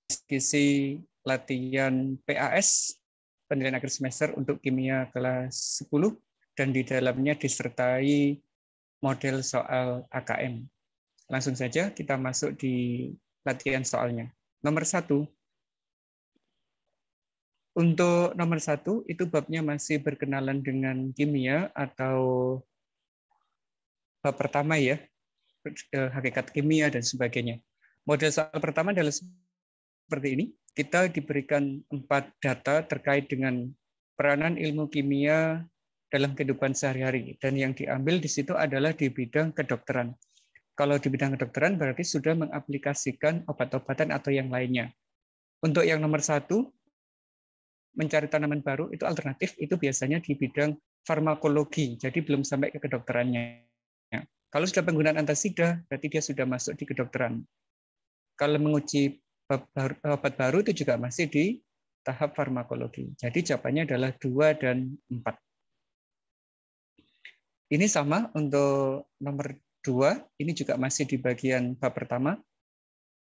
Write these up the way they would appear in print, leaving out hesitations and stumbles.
diskusi latihan PAS, penilaian akhir semester untuk kimia kelas 10, dan di dalamnya disertai model soal AKM. Langsung saja kita masuk di latihan soalnya. Nomor 1. Untuk nomor 1, itu babnya masih berkenalan dengan kimia atau bab pertama ya, hakikat kimia dan sebagainya. Model soal pertama adalah seperti ini. Kita diberikan 4 data terkait dengan peranan ilmu kimia dalam kehidupan sehari-hari. Dan yang diambil di situ adalah di bidang kedokteran. Kalau di bidang kedokteran berarti sudah mengaplikasikan obat-obatan atau yang lainnya. Untuk yang nomor 1, mencari tanaman baru, itu alternatif, itu biasanya di bidang farmakologi, jadi belum sampai ke kedokterannya. Kalau sudah penggunaan antasida, berarti dia sudah masuk di kedokteran. Kalau menguji obat baru itu juga masih di tahap farmakologi. Jadi jawabannya adalah 2 dan 4. Ini sama untuk nomor 2, ini juga masih di bagian bab pertama.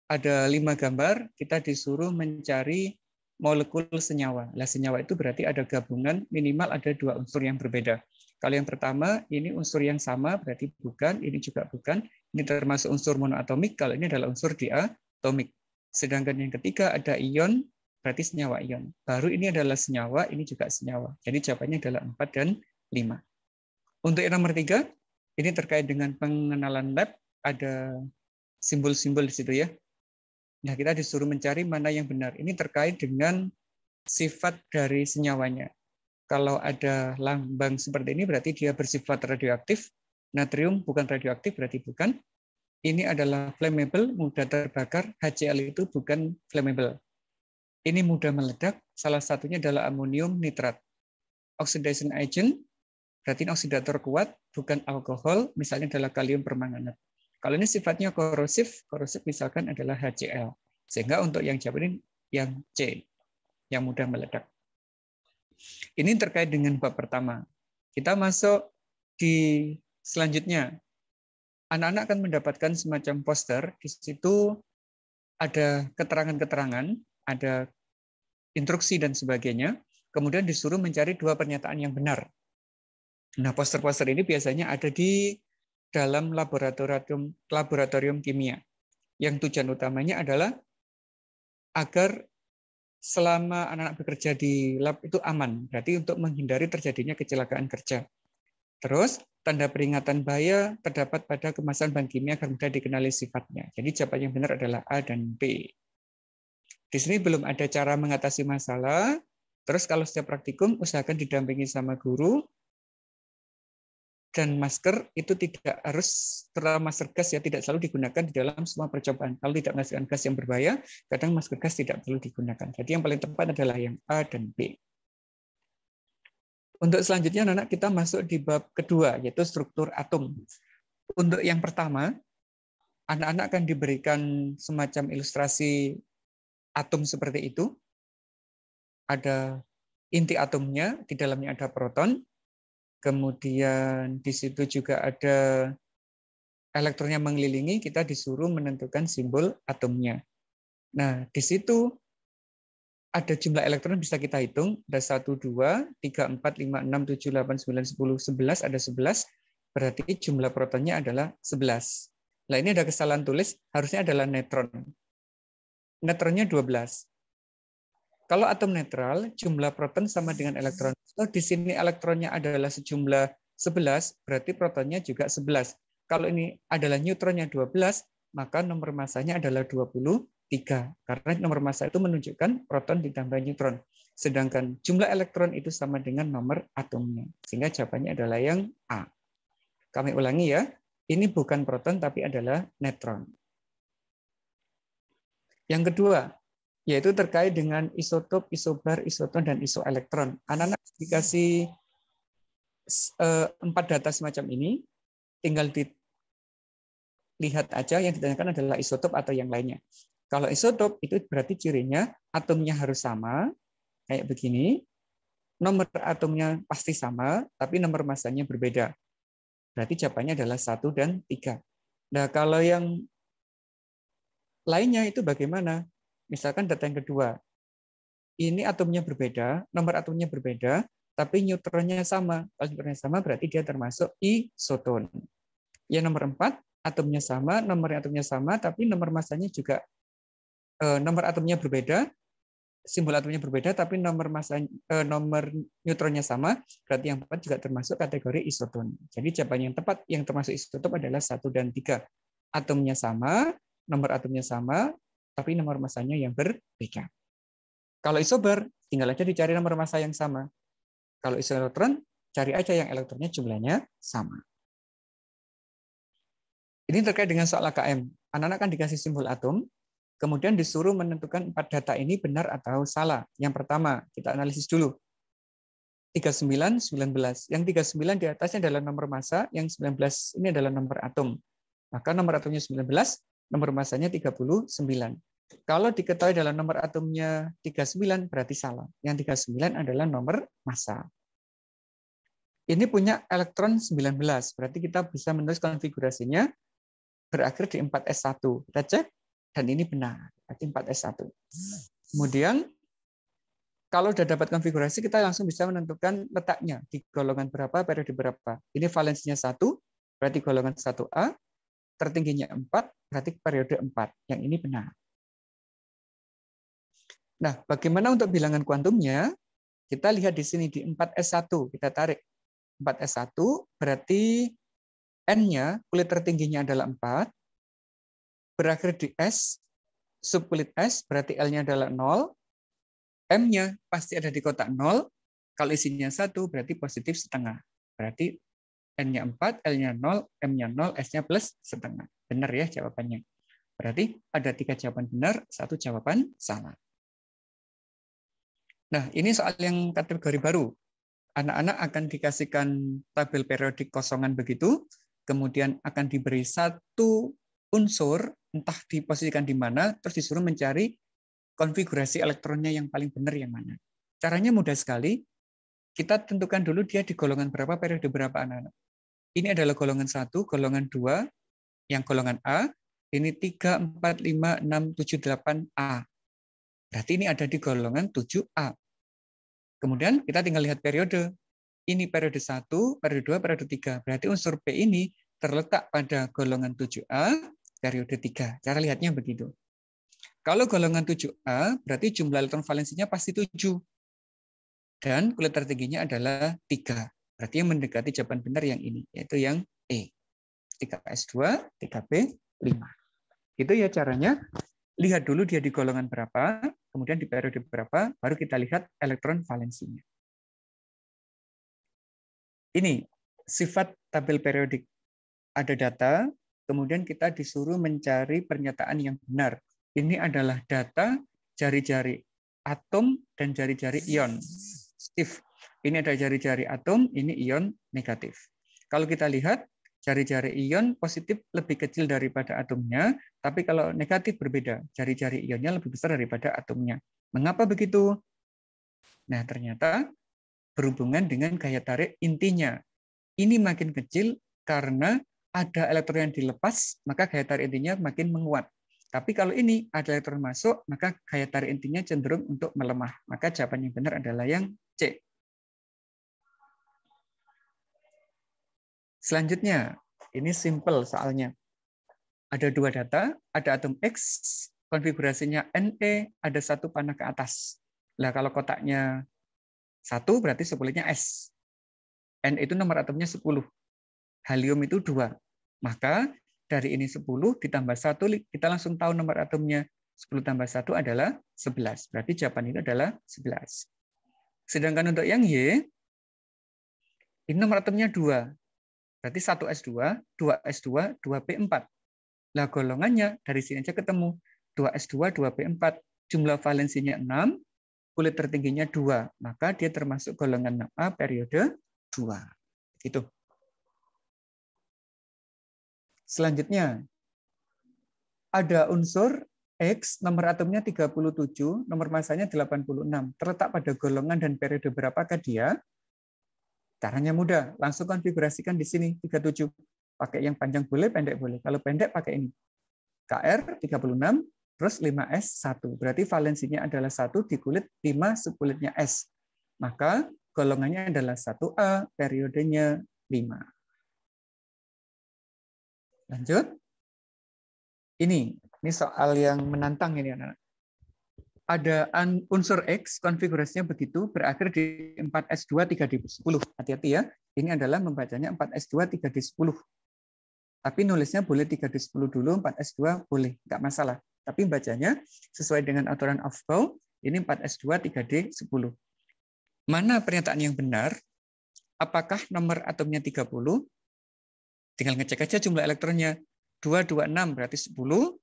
Ada 5 gambar, kita disuruh mencari molekul senyawa. Nah, senyawa itu berarti ada gabungan, minimal ada 2 unsur yang berbeda. Kalau yang pertama, ini unsur yang sama, berarti bukan, ini juga bukan. Ini termasuk unsur monoatomik, kalau ini adalah unsur diatomik. Sedangkan yang ketiga ada ion, berarti senyawa ion. Baru ini adalah senyawa, ini juga senyawa. Jadi jawabannya adalah 4 dan 5. Untuk yang nomor 3, ini terkait dengan pengenalan lab, ada simbol-simbol di situ ya. Nah, kita disuruh mencari mana yang benar. Ini terkait dengan sifat dari senyawanya. Kalau ada lambang seperti ini berarti dia bersifat radioaktif. Natrium bukan radioaktif berarti bukan. Ini adalah flammable, mudah terbakar. HCl itu bukan flammable. Ini mudah meledak. Salah satunya adalah amonium nitrat. Oxidation agent, berarti oksidator kuat, bukan alkohol, misalnya adalah kalium permanganat. Kalau ini sifatnya korosif misalkan adalah HCl. Sehingga untuk yang jawab ini yang C, yang mudah meledak. Ini terkait dengan bab pertama. Kita masuk di selanjutnya. Anak-anak akan mendapatkan semacam poster. Di situ ada keterangan-keterangan, ada instruksi dan sebagainya. Kemudian disuruh mencari 2 pernyataan yang benar. Nah, poster-poster ini biasanya ada di dalam laboratorium kimia. Yang tujuan utamanya adalah agar selama anak-anak bekerja di lab itu aman, berarti untuk menghindari terjadinya kecelakaan kerja. Terus, tanda peringatan bahaya terdapat pada kemasan bahan kimia agar mudah dikenali sifatnya. Jadi jawaban yang benar adalah A dan B. Di sini belum ada cara mengatasi masalah. Terus kalau setiap praktikum, usahakan didampingi sama guru. Dan masker itu tidak harus, terutama masker gas ya, tidak selalu digunakan di dalam semua percobaan. Kalau tidak menghasilkan gas yang berbahaya, kadang masker gas tidak perlu digunakan. Jadi yang paling tepat adalah yang A dan B. Untuk selanjutnya, anak kita masuk di bab kedua, yaitu struktur atom. Untuk yang pertama, anak-anak akan diberikan semacam ilustrasi atom seperti itu. Ada inti atomnya, di dalamnya ada proton. Kemudian di situ juga ada elektronnya mengelilingi, kita disuruh menentukan simbol atomnya. Nah, di situ ada jumlah elektron bisa kita hitung, ada 1, 2, 3, 4, 5, 6, 7, 8, 9, 10, 11, ada 11, berarti jumlah protonnya adalah 11. Nah, ini ada kesalahan tulis, harusnya adalah neutron. Neutronnya 12. Kalau atom netral, jumlah proton sama dengan elektron. So, di sini elektronnya adalah sejumlah 11, berarti protonnya juga 11. Kalau ini adalah neutronnya 12, maka nomor masanya adalah 23. Karena nomor massa itu menunjukkan proton ditambah neutron. Sedangkan jumlah elektron itu sama dengan nomor atomnya. Sehingga jawabannya adalah yang A. Kami ulangi ya, ini bukan proton tapi adalah neutron. Yang kedua, yaitu terkait dengan isotop, isobar, isoton, dan isoelektron. Anak-anak dikasih 4 data semacam ini, tinggal dilihat aja, yang ditanyakan adalah isotop atau yang lainnya. Kalau isotop itu berarti cirinya atomnya harus sama, kayak begini, nomor atomnya pasti sama, tapi nomor massanya berbeda. Berarti jawabannya adalah 1 dan 3. Nah, kalau yang lainnya itu bagaimana? Misalkan data yang kedua, ini atomnya berbeda, nomor atomnya berbeda, tapi neutronnya sama. Kalau neutronnya sama berarti dia termasuk isoton. Yang nomor 4, atomnya sama, nomor atomnya sama, tapi nomor masanya juga nomor atomnya berbeda, simbol atomnya berbeda, tapi nomor nomor neutronnya sama, berarti yang 4 juga termasuk kategori isoton. Jadi jawaban yang tepat yang termasuk isotop adalah 1 dan 3. Atomnya sama, nomor atomnya sama, tapi nomor masanya yang berbeda. Kalau isobar, tinggal aja dicari nomor massa yang sama. Kalau isoelektron, cari aja yang elektronnya jumlahnya sama. Ini terkait dengan soal AKM. Anak-anak kan dikasih simbol atom, kemudian disuruh menentukan 4 data ini benar atau salah. Yang pertama, kita analisis dulu. 39, 19. Yang 39 di atasnya adalah nomor massa, yang 19 ini adalah nomor atom. Maka nomor atomnya 19, nomor massanya 39. Kalau diketahui dalam nomor atomnya 39, berarti salah. Yang 39 adalah nomor massa. Ini punya elektron 19, berarti kita bisa menulis konfigurasinya berakhir di 4s1. Kita cek, dan ini benar, berarti 4s1. Kemudian, kalau sudah dapat konfigurasi, kita langsung bisa menentukan letaknya di golongan berapa, periode berapa. Ini valensinya 1, berarti golongan 1A, tertingginya 4, berarti periode 4. Yang ini benar. Nah, bagaimana untuk bilangan kuantumnya? Kita lihat di sini di 4s1, kita tarik. 4s1 berarti N-nya, kulit tertingginya adalah 4, berakhir di S, subkulit S, berarti L-nya adalah 0, M-nya pasti ada di kotak 0, kalau isinya 1, berarti positif setengah. Berarti N-nya 4, L-nya 0, M-nya 0, S-nya plus setengah. Benar ya jawabannya. Berarti ada 3 jawaban benar, 1 jawaban salah. Nah, ini soal yang kategori baru. Anak-anak akan dikasihkan tabel periodik kosongan begitu, kemudian akan diberi 1 unsur, entah diposisikan di mana, terus disuruh mencari konfigurasi elektronnya yang paling benar yang mana. Caranya mudah sekali. Kita tentukan dulu dia di golongan berapa, periode berapa anak-anak. Ini adalah golongan 1, golongan 2, yang golongan A, ini 3, 4, 5, 6, 7, 8A. Berarti ini ada di golongan 7A. Kemudian kita tinggal lihat periode. Ini periode 1, periode 2, periode 3. Berarti unsur P ini terletak pada golongan 7A, periode 3. Cara lihatnya begitu. Kalau golongan 7A, berarti jumlah elektron valensinya pasti 7. Dan kulit tertingginya adalah 3. Berarti yang mendekati jawaban benar yang ini, yaitu yang E. 3S2, 3P5. Itu ya caranya. Lihat dulu dia di golongan berapa, kemudian di periode berapa, baru kita lihat elektron valensinya. Ini sifat tabel periodik. Ada data, kemudian kita disuruh mencari pernyataan yang benar. Ini adalah data jari-jari atom dan jari-jari ion. Steve, ini ada jari-jari atom, ini ion negatif. Kalau kita lihat, jari-jari ion positif lebih kecil daripada atomnya, tapi kalau negatif berbeda. Jari-jari ionnya lebih besar daripada atomnya. Mengapa begitu? Nah, ternyata berhubungan dengan gaya tarik intinya. Ini makin kecil karena ada elektron yang dilepas, maka gaya tarik intinya makin menguat. Tapi kalau ini ada elektron masuk, maka gaya tarik intinya cenderung untuk melemah. Maka jawaban yang benar adalah yang C. Selanjutnya, ini simple soalnya. Ada 2 data, ada atom X, konfigurasinya Ne, ada 1 panah ke atas. Nah, kalau kotaknya 1, berarti subkulitnya S. N itu nomor atomnya 10. Helium itu 2. Maka dari ini 10 ditambah 1, kita langsung tahu nomor atomnya. 10 tambah 1 adalah 11. Berarti jawaban itu adalah 11. Sedangkan untuk yang Y, ini nomor atomnya 2. Berarti 1S2, 2S2, 2P4. Nah, golongannya dari sini aja ketemu. 2S2, 2P4. Jumlah valensinya 6, kulit tertingginya 2. Maka dia termasuk golongan 6A periode 2. Gitu. Selanjutnya, ada unsur X, nomor atomnya 37, nomor massanya 86. Terletak pada golongan dan periode berapakah dia? Caranya mudah, langsung konfigurasikan di sini 37. Pakai yang panjang boleh, pendek boleh. Kalau pendek pakai ini. KR 36, terus 5s1. Berarti valensinya adalah 1 di kulit 5 subkulitnya S. Maka golongannya adalah 1A, periodenya 5. Lanjut. Ini soal yang menantang ini, anak-anak. Ada unsur X, konfigurasinya begitu, berakhir di 4s2 3d10. Hati-hati ya, ini adalah membacanya 4s2 3d10. Tapi nulisnya boleh 3d10 dulu, 4s2 boleh, nggak masalah. Tapi bacanya sesuai dengan aturan Aufbau, ini 4s2 3d10. Mana pernyataan yang benar? Apakah nomor atomnya 30? Tinggal ngecek aja jumlah elektronnya. 2, 2, 6 berarti 10.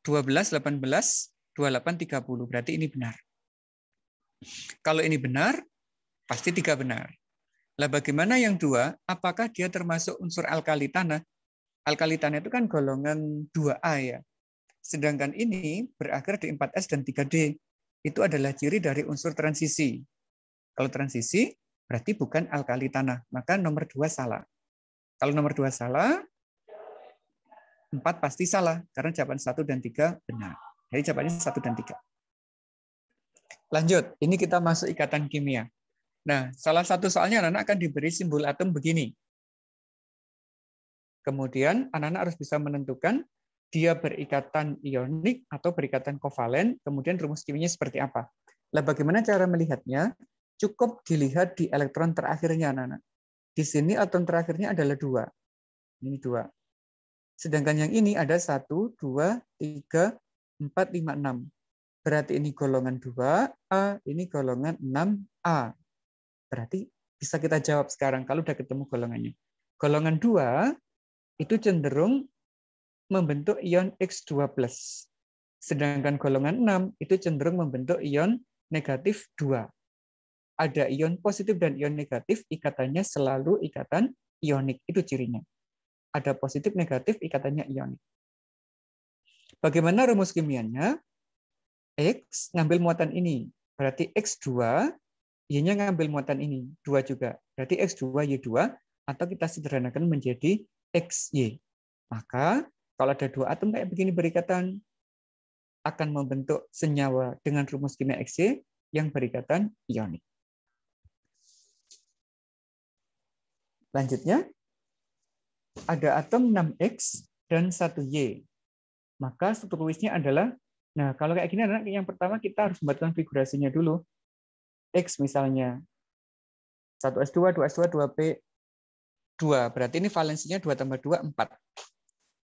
12, 18, 28, 30. Berarti ini benar. Kalau ini benar, pasti 3 benar. Lah bagaimana yang 2? Apakah dia termasuk unsur alkali tanah? Alkali tanah itu kan golongan 2A ya. Sedangkan ini berakhir di 4S dan 3D. Itu adalah ciri dari unsur transisi. Kalau transisi, berarti bukan alkali tanah. Maka nomor 2 salah. Kalau nomor 2 salah, 4 pasti salah. Karena jawaban 1 dan 3 benar. Jadi jawabannya 1 dan 3. Lanjut, ini kita masuk ikatan kimia. Nah, salah satu soalnya anak-anak akan diberi simbol atom begini. Kemudian anak-anak harus bisa menentukan dia berikatan ionik atau berikatan kovalen, kemudian rumus kimianya seperti apa. Nah, bagaimana cara melihatnya? Cukup dilihat di elektron terakhirnya, anak-anak. Di sini atom terakhirnya adalah 2. Ini 2. Sedangkan yang ini ada 1, 2, 3, 4, 5, 6. Berarti ini golongan 2A, ini golongan 6A. Berarti bisa kita jawab sekarang kalau udah ketemu golongannya. Golongan 2 itu cenderung membentuk ion X2+. Sedangkan golongan 6 itu cenderung membentuk ion negatif 2. Ada ion positif dan ion negatif, ikatannya selalu ikatan ionik. Itu cirinya. Ada positif negatif, ikatannya ionik. Bagaimana rumus kimianya? X ngambil muatan ini. Berarti X2, Y-nya ngambil muatan ini. 2 juga. Berarti X2, Y2, atau kita sederhanakan menjadi XY. Maka kalau ada 2 atom kayak begini berikatan, akan membentuk senyawa dengan rumus kimia XY yang berikatan ionik. Lanjutnya, ada atom 6X dan 1Y. Maka struktur Lewis-nya adalah, nah kalau kayak gini, yang pertama kita harus membuat konfigurasinya dulu. X misalnya, 1S2, 2S2, 2P, 2. Berarti ini valensinya 2 tambah 2, 4.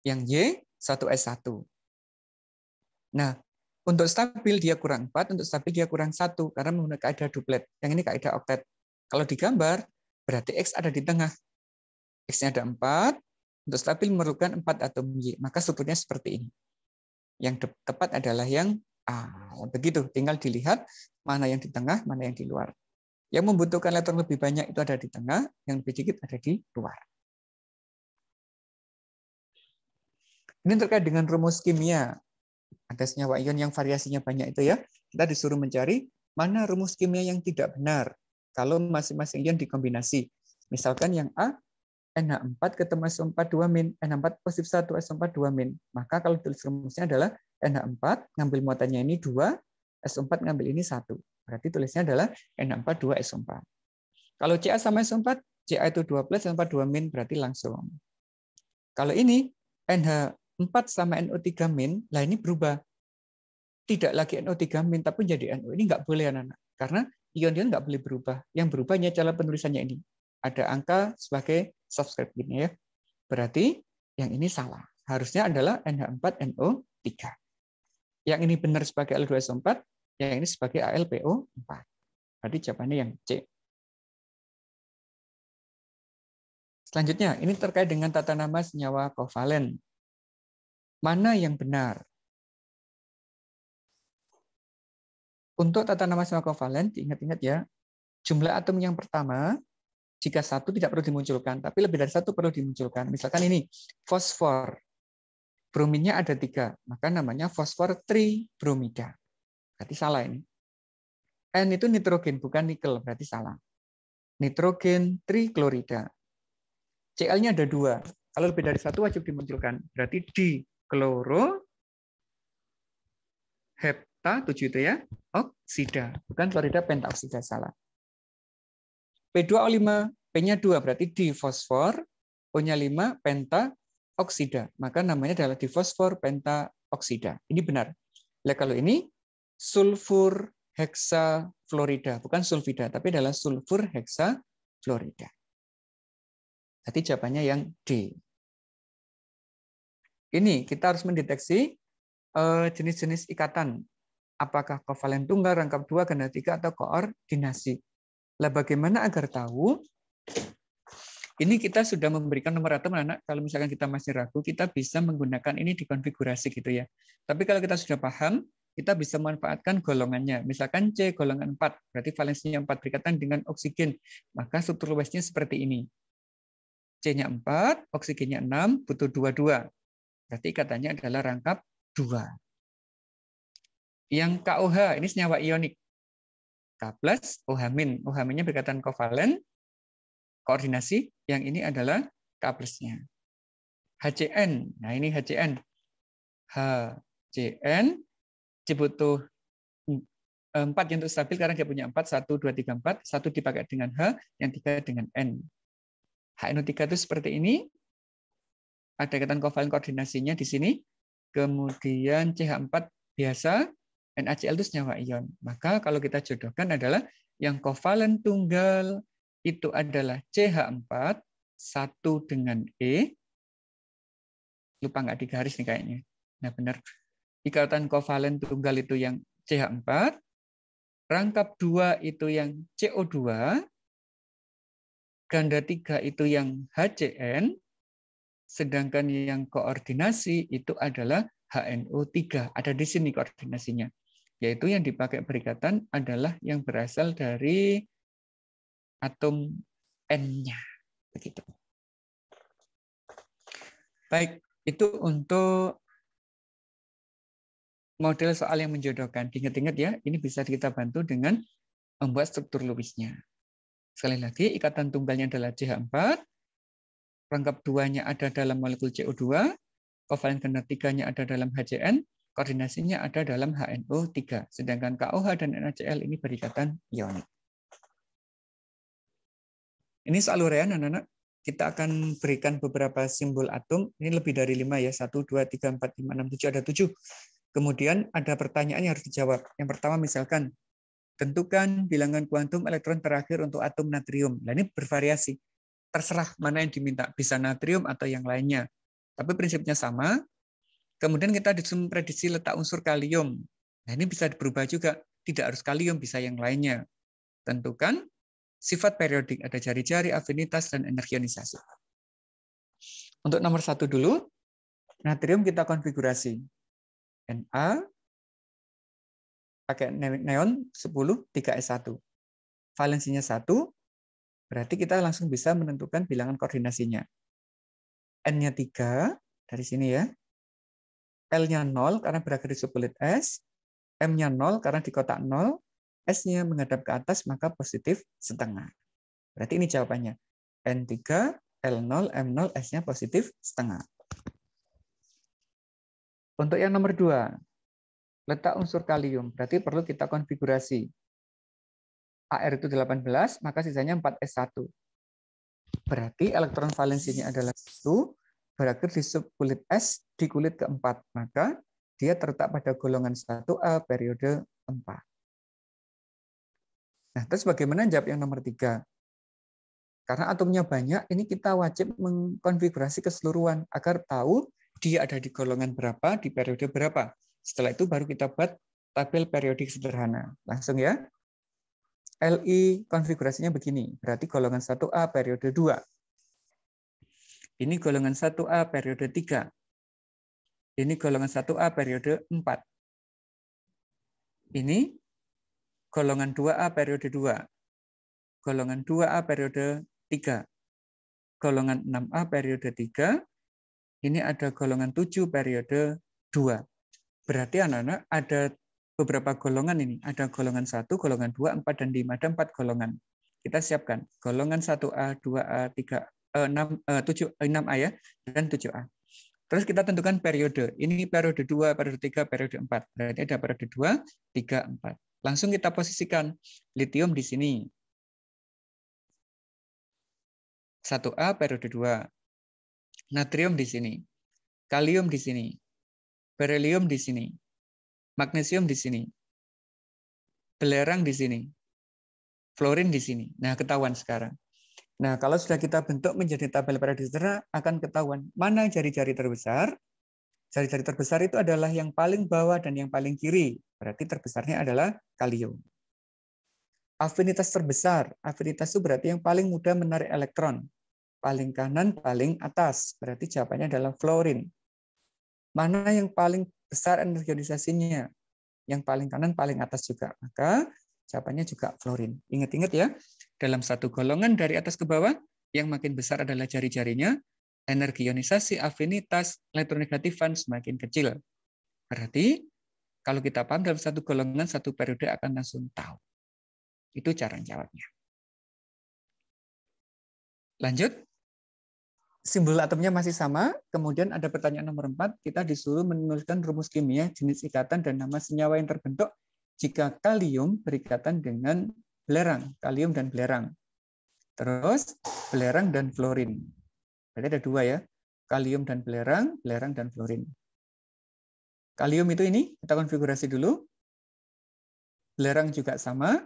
Yang Y, 1S1. Nah, untuk stabil dia kurang 4, untuk stabil dia kurang 1, karena menggunakan kaidah duplet. Yang ini kaidah oktet. Kalau digambar, berarti X ada di tengah. X-nya ada 4, untuk stabil memerlukan 4 atom Y. Maka strukturnya seperti ini. Yang tepat adalah yang A. Begitu, tinggal dilihat mana yang di tengah, mana yang di luar. Yang membutuhkan elektron lebih banyak itu ada di tengah, yang lebih sedikit ada di luar. Ini terkait dengan rumus kimia. Ada senyawa ion yang variasinya banyak itu ya. Kita disuruh mencari mana rumus kimia yang tidak benar kalau masing-masing ion dikombinasi. Misalkan yang A, NH4 ketemu SO4 2-, NH4 positif 1, SO4 2-. Maka kalau tulis rumusnya adalah NH4, ngambil muatannya ini 2, SO4 ngambil ini 1. Berarti tulisnya adalah NH4 2, SO4. Kalau Ca sama SO4, Ca itu 2+, SO4 2-, berarti langsung. Kalau ini, NH4 sama NO3-, lah ini berubah. Tidak lagi NO3-, tapi jadi NO. Ini nggak boleh, anak-anak. Karena ion-ion nggak boleh berubah. Yang berubah hanya cara penulisannya ini. Ada angka sebagai subscript ini ya. Berarti yang ini salah. Harusnya adalah NH4NO3. Yang ini benar sebagai Al2SO4, yang ini sebagai AlPO4. Berarti jawabannya yang C. Selanjutnya, ini terkait dengan tata nama senyawa kovalen. Mana yang benar? Untuk tata nama senyawa kovalen, diingat-ingat ya, jumlah atom yang pertama, jika 1 tidak perlu dimunculkan, tapi lebih dari 1 perlu dimunculkan. Misalkan ini, fosfor. Brominnya ada 3, maka namanya fosfor tribromida. Berarti salah ini. N itu nitrogen, bukan nikel, berarti salah. Nitrogen triklorida. Cl-nya ada 2. Kalau lebih dari 1 wajib dimunculkan. Berarti dikloro hepta 7 itu ya, oksida. Bukan klorida pentaoksida, salah. P2O5, P-nya 2, berarti difosfor, O-nya 5, pentaoksida. Maka namanya adalah difosfor pentaoksida. Ini benar. Nah, kalau ini sulfur heksafluorida, bukan sulfida, tapi adalah sulfur heksafluorida. Jadi jawabannya yang D. Ini kita harus mendeteksi jenis-jenis ikatan. Apakah kovalen tunggal, rangkap 2, ganda 3, atau koordinasi. Lah bagaimana agar tahu? Ini kita sudah memberikan nomor atom, anak. Kalau misalkan kita masih ragu, kita bisa menggunakan ini di konfigurasi gitu ya. Tapi kalau kita sudah paham, kita bisa memanfaatkan golongannya. Misalkan C golongan 4, berarti valensinya 4 berikatan dengan oksigen. Maka struktur Lewesnya seperti ini. C-nya 4, oksigennya 6, butuh 22. Berarti ikatannya adalah rangkap 2. Yang KOH, ini senyawa ionik. K+, OH-. OH-nya berikatan kovalen, koordinasi. Yang ini adalah K+-nya. HCN, nah ini HCN. HCN, C butuh 4 yang untuk stabil karena dia punya 4, 1, 2, 3, 4. 1 dipakai dengan H, yang 3 dengan N. HNO3 itu seperti ini. Ada ikatan kovalen koordinasinya di sini. Kemudian CH4 biasa, NaCl itu senyawa ion. Maka kalau kita jodohkan adalah yang kovalen tunggal itu adalah CH4, 1 dengan E. Lupa nggak digaris nih kayaknya. Nah benar. Ikatan kovalen tunggal itu yang CH4. Rangkap 2 itu yang CO2. Ganda 3 itu yang HCN. Sedangkan yang koordinasi itu adalah HNO3. Ada di sini koordinasinya. Yaitu yang dipakai berikatan adalah yang berasal dari atom N-nya. Begitu. Baik, itu untuk model soal yang menjodohkan. Ingat-ingat ya, ini bisa kita bantu dengan membuat struktur Lewisnya. Sekali lagi, ikatan tunggalnya adalah CH4. Rangkap 2-nya ada dalam molekul CO2, kovalen ganda 3-nya ada dalam HCN, koordinasinya ada dalam HNO3. Sedangkan KOH dan NaCl ini berikatan ionik. Ini soal urean, anak-anak. Kita akan berikan beberapa simbol atom. Ini lebih dari 5 ya. 1, 2, 3, 4, 5, 6, 7. Ada 7. Kemudian ada pertanyaan yang harus dijawab. Yang pertama misalkan, tentukan bilangan kuantum elektron terakhir untuk atom natrium. Nah, ini bervariasi. Terserah mana yang diminta, bisa natrium atau yang lainnya. Tapi prinsipnya sama. Kemudian kita disuruh prediksi letak unsur kalium. Nah, ini bisa berubah juga. Tidak harus kalium, bisa yang lainnya. Tentukan sifat periodik, ada jari-jari, afinitas, dan energi ionisasi. Untuk nomor 1 dulu, natrium kita konfigurasi. Na, pakai neon 10, 3s1. Valensinya 1, berarti kita langsung bisa menentukan bilangan koordinasinya. N-nya 3, dari sini ya. L-nya 0 karena berada di subkulit S. M-nya 0 karena di kotak 0. S-nya menghadap ke atas, maka positif setengah. Berarti ini jawabannya. N3, L0, M0, S-nya positif setengah. Untuk yang nomor 2, letak unsur kalium. Berarti perlu kita konfigurasi. AR itu 18, maka sisanya 4s1. Berarti elektron valensinya adalah 1, berakhir di subkulit S di kulit keempat. Maka dia terletak pada golongan 1A periode 4. Nah, terus bagaimana jawab yang nomor 3? Karena atomnya banyak, ini kita wajib mengkonfigurasi keseluruhan agar tahu dia ada di golongan berapa, di periode berapa. Setelah itu baru kita buat tabel periodik sederhana. Langsung ya. Li konfigurasinya begini, berarti golongan 1A periode 2. Ini golongan 1A periode 3. Ini golongan 1A periode 4. Ini golongan 2A periode 2. Golongan 2A periode 3. Golongan 6A periode 3. Ini ada golongan 7 periode 2. Berarti anak-anak ada beberapa golongan ini. Ada golongan 1, golongan 2, 4, dan 5. Ada 4 golongan. Kita siapkan. Golongan 1A, 2A, 3, 6A ya, dan 7A. Terus kita tentukan periode. Ini periode 2, periode 3, periode 4. Berarti ada periode 2, 3, 4. Langsung kita posisikan litium di sini. 1A periode 2. Natrium di sini. Kalium di sini. Berelium di sini. Magnesium di sini. Belerang di sini. Fluorin di sini. Nah, ketahuan sekarang. Nah, kalau sudah kita bentuk menjadi tabel periodisera, akan ketahuan mana jari-jari terbesar. Jari-jari terbesar itu adalah yang paling bawah dan yang paling kiri. Berarti terbesarnya adalah kalium. Afinitas terbesar. Afinitas itu berarti yang paling mudah menarik elektron. Paling kanan, paling atas. Berarti jawabannya adalah fluorin. Mana yang paling besar energi ionisasinya? Yang paling kanan, paling atas juga. Maka jawabannya juga fluorin. Ingat-ingat ya, dalam satu golongan dari atas ke bawah, yang makin besar adalah jari-jarinya, energi ionisasi, afinitas, elektronegatifan semakin kecil. Berarti, kalau kita paham dalam satu golongan, satu periode akan langsung tahu. Itu cara jawabnya. Lanjut. Simbol atomnya masih sama, kemudian ada pertanyaan nomor 4, kita disuruh menuliskan rumus kimia, jenis ikatan, dan nama senyawa yang terbentuk jika kalium berikatan dengan belerang, kalium dan belerang. Terus belerang dan fluorin. Berarti ada 2 ya, kalium dan belerang, belerang dan fluorin. Kalium itu ini, kita konfigurasi dulu. Belerang juga sama.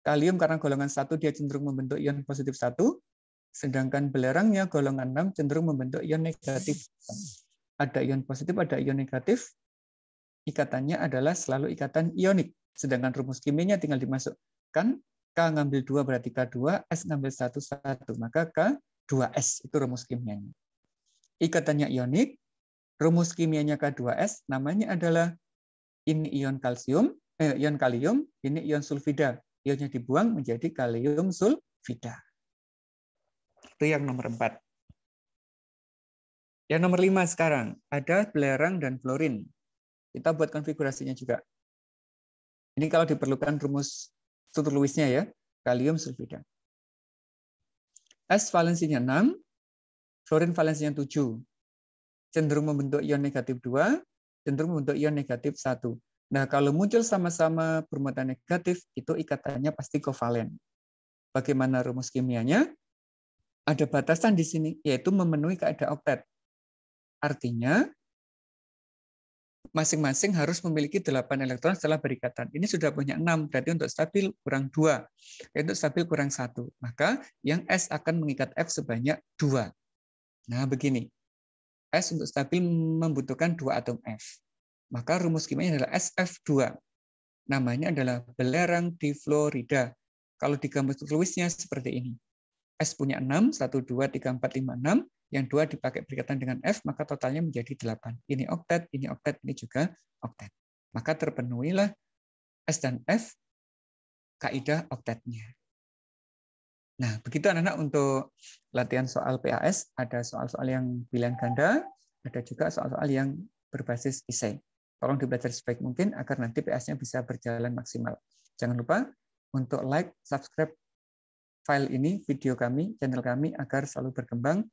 Kalium karena golongan 1 dia cenderung membentuk ion positif 1. Sedangkan belerangnya golongan 6 cenderung membentuk ion negatif. Ada ion positif, ada ion negatif. Ikatannya adalah selalu ikatan ionik. Sedangkan rumus kimianya tinggal dimasukkan. K ngambil 2 berarti K2, S ngambil 1, 1. Maka K2S itu rumus kimianya. Ikatannya ionik. Rumus kimianya K2S namanya adalah ini ion kalsium, ion kalium, ini ion sulfida. Ionnya dibuang menjadi kalium sulfida. Itu yang nomor 4. Yang nomor 5 sekarang, ada belerang dan fluorin. Kita buat konfigurasinya juga. Ini kalau diperlukan rumus struktur Lewisnya ya, kalium sulfida. S valensinya 6, fluorin valensinya 7. Cenderung membentuk ion negatif 2, cenderung membentuk ion negatif 1. Nah, kalau muncul sama-sama bermuatan negatif, itu ikatannya pasti kovalen. Bagaimana rumus kimianya? Ada batasan di sini, yaitu memenuhi kaidah oktet. Artinya, masing-masing harus memiliki 8 elektron setelah berikatan. Ini sudah punya 6, berarti untuk stabil kurang 2. Untuk stabil kurang 1. Maka yang S akan mengikat F sebanyak 2. Nah, begini. S untuk stabil membutuhkan 2 atom F. Maka rumus kimianya adalah SF2. Namanya adalah belerang difluorida. Kalau di gambar Lewisnya seperti ini. S punya 6, 1, 2, 3, 4, 5, 6. Yang 2 dipakai berikatan dengan F, maka totalnya menjadi 8. Ini oktet, ini juga oktet. Maka terpenuhilah S dan F kaidah oktetnya. Nah, begitu anak-anak untuk latihan soal PAS. Ada soal-soal yang pilihan ganda, ada juga soal-soal yang berbasis esai. Tolong dibaca sebaik mungkin agar nanti PAS-nya bisa berjalan maksimal. Jangan lupa untuk like, subscribe file ini, video kami, channel kami, agar selalu berkembang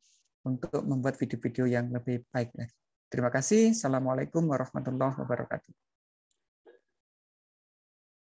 untuk membuat video-video yang lebih baik lagi. Terima kasih. Assalamualaikum warahmatullahi wabarakatuh.